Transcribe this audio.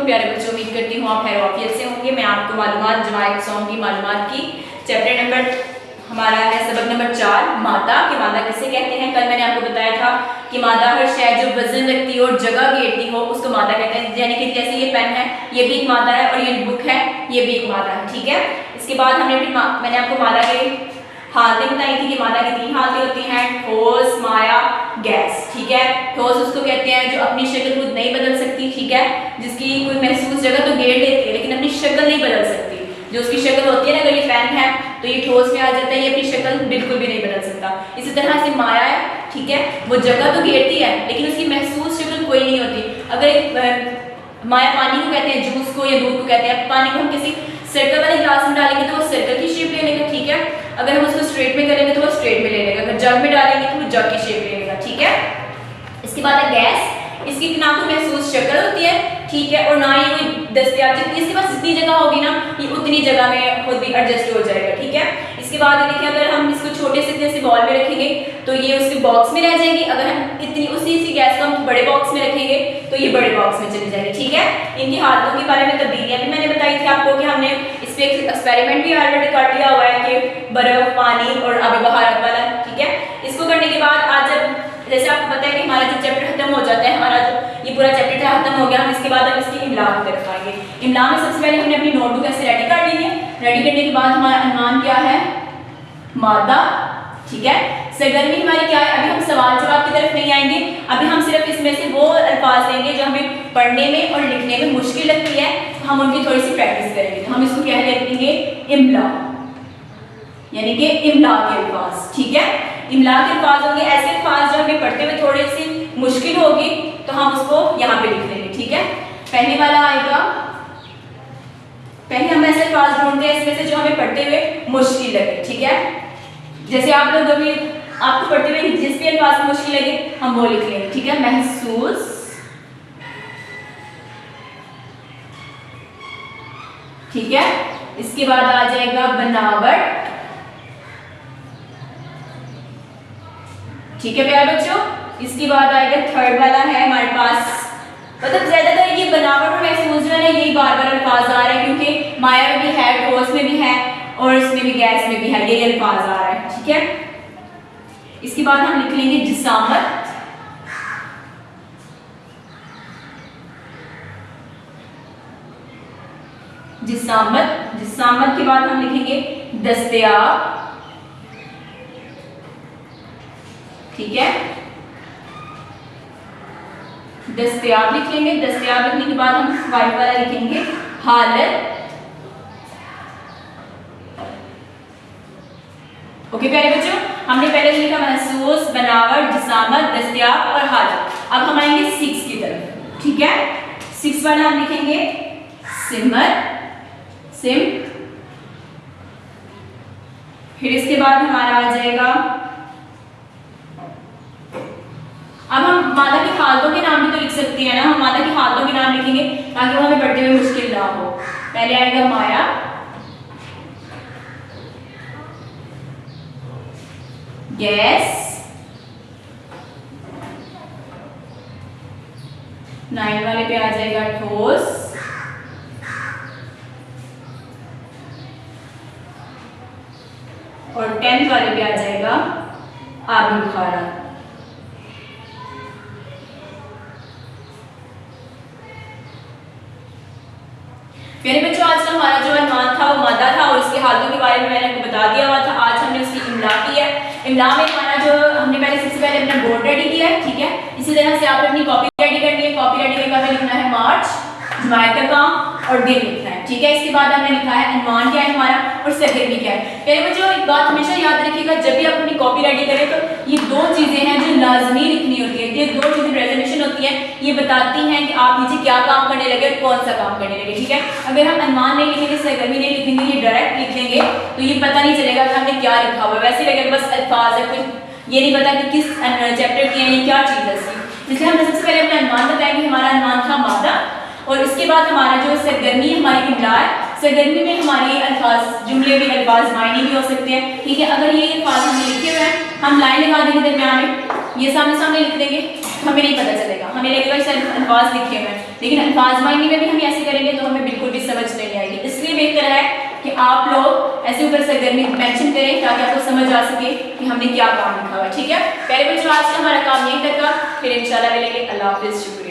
अलैकुम प्यारे बच्चों, उम्मीद करती हूँ आप खैरियत से होंगे। मैं आपको मालूमात जवाहिर सॉन्ग की मालूमात की चैप्टर नंबर हमारा है सबक नंबर 4 मादा कि मादा किसे कहते हैं। कल मैंने आपको बताया था कि मादा हर शय जो वजन रखती हो और जगह घेरती हो उसको मादा कहते हैं। यानी कि जैसे ये पेन है ये भी एक मादा है और ये बुक है ये भी एक मादा है, ठीक है। इसके बाद मैंने आपको मादा के हालतें बताई थी कि मादा की 3 हालतें होती हैं, ठोस, माया, गैस, ठीक है। ठोस उसको कहते हैं जो अपनी शक्ल खुद नहीं बदल सकती, ठीक है, जिसकी कोई महसूस जगह तो घेर लेती है लेकिन अपनी शक्ल नहीं बदल सकती। जो उसकी शक्ल होती है ना, अगर ये पेन है तो ये ठोस में आ जाता है, ये अपनी शक्ल बिल्कुल भी नहीं बदल सकता। इसी तरह से माया है, ठीक है, वो जगह तो घेरती है लेकिन उसकी महसूस शक्ल कोई नहीं होती। अगर माया पानी को कहते हैं, जूस को या दूध को कहते हैं। पानी को हम किसी सर्कल वाले ग्लास में डालेंगे तो वो सर्कल की शेप ले लेगा, ठीक है। अगर हम उसको स्ट्रेट में करेंगे तो वो स्ट्रेट में ले लेगा। अगर जग में डालेंगे तो वो जग की शेप ले लेगा, ठीक है। इसके बाद है गैस। इसकी ना कोई महसूस शक्ल होती है, ठीक है, और ना ही कोई दस्तयाब। जितनी इसके पास जितनी जगह होगी ना ये उतनी जगह में खुद भी एडजस्ट हो जाएगा, ठीक है। इसके बाद देखिए अगर हम इसको छोटे से जैसे बॉल में रखेंगे तो ये उसके बॉक्स में रह जाएगी। अगर हम इतनी उसी गैस को हम बड़े बॉक्स में रखेंगे तो ये बड़े बॉक्स में चली जाएगी, ठीक है। इनकी हालतों के बारे में तब्दीलियां भी मैंने बताई थी आपको कि हमने इस पर एक एक्सपेरिमेंट भी ऑलरेडी कर लिया हुआ है कि बर्फ, पानी और आबी बहारत वाला, ठीक है। इसको करने के बाद आज जब जैसे आपको पता है कि हमारा जो चैप्टर खत्म हो जाता है, हमारा जो ये पूरा चैप्टर था खत्म हो गया, हम इसके बाद अब इसकी इमला की तरफ आएंगे। इमला में सबसे पहले हमने अपनी नोटबुक ऐसे रेडी कर ली है। रेडी करने के बाद हमारा अनुमान क्या है, मादा, ठीक है। सरगर्मी हमारी क्या है, अभी हम सवाल जवाब की तरफ नहीं आएंगे, अभी हम सिर्फ इसमें से वो अल्फाज लेंगे जो हमें पढ़ने में और लिखने में मुश्किल लगती है, हम उनकी थोड़ी सी प्रैक्टिस करेंगे। तो हम इसको क्या लिखेंगे, इमला, यानी कि इमला के अल्फाज, ठीक है। इमला के अल्फाज होंगे ऐसे अल्फाज जो हमें पढ़ते हुए थोड़ी सी मुश्किल होगी तो हम उसको यहाँ पे लिख लेंगे, ठीक है। पहले वाला आएगा, पहले हम ऐसे अल्फाज ढूंढते हैं इसमें से जो हमें पढ़ते हुए मुश्किल लगे, ठीक है। जैसे आप लोग अभी आपको पढ़ते हुए जिस भी अल्फाज में मुश्किल लगे हम वो लिख लेंगे, ठीक है। महसूस, ठीक है। इसके बाद आ जाएगा बनावट, ठीक है प्यारे बच्चों। इसके बाद आएगा थर्ड वाला है हमारे पास, मतलब ज्यादातर ये बनावट और महसूस जो है ना यही बार बार अल्फाज आ रहे हैं क्योंकि माया में भी है, ठोस में भी है और इसमें भी गैस में भी है, ये अल्फाज आ रहा है, ठीक है। इसके बाद हम लिख लेंगे जिसामत, जिसामत। जिसामत के बाद हम लिखेंगे दस्तयाब, ठीक है। दस्तयाब लिख लेंगे। दस्तयाब लिखने के बाद हम वाइट वाला लिखेंगे हालत। ओके प्यारे बच्चों, हमने पहले लिखा महसूस, बनावट, जिसामत, दस्तयाब और हालत। अब हम आएंगे 6 की तरफ, ठीक है। 6 वाला हम लिखेंगे सिमर, सिम। फिर इसके बाद हमारा आ जाएगा, अब हम मादा की हालतों के नाम भी तो लिख सकते हैं ना, हम मादा की हालतों के नाम लिखेंगे ताकि वो हमें पढ़ते हुए मुश्किल ना हो। पहले आएगा माया, गैस, 9 वाले पे आ जाएगा ठोस, और 10 वाले पे आ जाएगा आबी बहारत। मेरे बच्चों आज का हमारा जो अनुमान था वो मादा था और इसके हालतों के बारे में मैंने आपको बता दिया हुआ था। आज हमने उसकी इमला की है। इमला में हमारा जो हमने सबसे पहले अपना बोर्ड रेडी किया है, ठीक है। इसी तरह से आपने अपनी कॉपी रेडी करनी है। कॉपी रेडी करके हमें लिखना है मार्च, जुमाए का काम और दिन लिखना है, ठीक है। इसके बाद हमने लिखा है अनुमान क्या है हमारा और सरगर्मी क्या है। मेरे बच्चों एक बात हमेशा याद रखिएगा, जब भी आप अपनी कॉपी रेडी करें तो ये 2 चीजें हैं जो लाजमी लिखनी होती है। ये 2 चीजें प्रेजेंटेशन होती है, ये बताती हैं कि आप नीचे क्या काम करने लगे और कौन सा काम करने लगे, ठीक है। अगर हम अनुमान नहीं लिखेंगे, सरगर्मी नहीं लिखेंगे, ये डायरेक्ट लिख देंगे तो ये पता नहीं चलेगा कि हमने क्या लिखा हुआ है। वैसे लगेगा बस अल्फाज है, कुछ ये नहीं पता कि किस चैप्टर की है, ये क्या चीज है इसकी। इसलिए हमने सबसे पहले अपना अनुमान बताया कि हमारा अनुमान था मादा, और इसके बाद हमारा जो सरगर्मी हमारी इमला है, सरगर्मी में हमारे अल्फाज, जुमले भी, अल्फाज मायने भी हो सकते हैं, ठीक है। अगर ये अल्फाज हमने लिखे हुए हैं हम लाइन लगा देंगे दरमियान में, ये सामने सामने लिख देंगे, हमें नहीं पता चलेगा, हमें लगेगा सिर्फ अल्फाज लिखे हुए हैं, लेकिन अल्फाज मायने में भी हम ऐसे आप लोग ऐसे ऊपर सरगर्मी मेंशन करें ताकि आपको समझ आ सके कि हमने क्या काम लिखा हुआ है। ठीक है, पहले बच्चों आज का हमारा काम यहीं तक का, फिर इंशाल्लाह मिलेंगे। अल्लाह हाफिज़, शुक्रिया।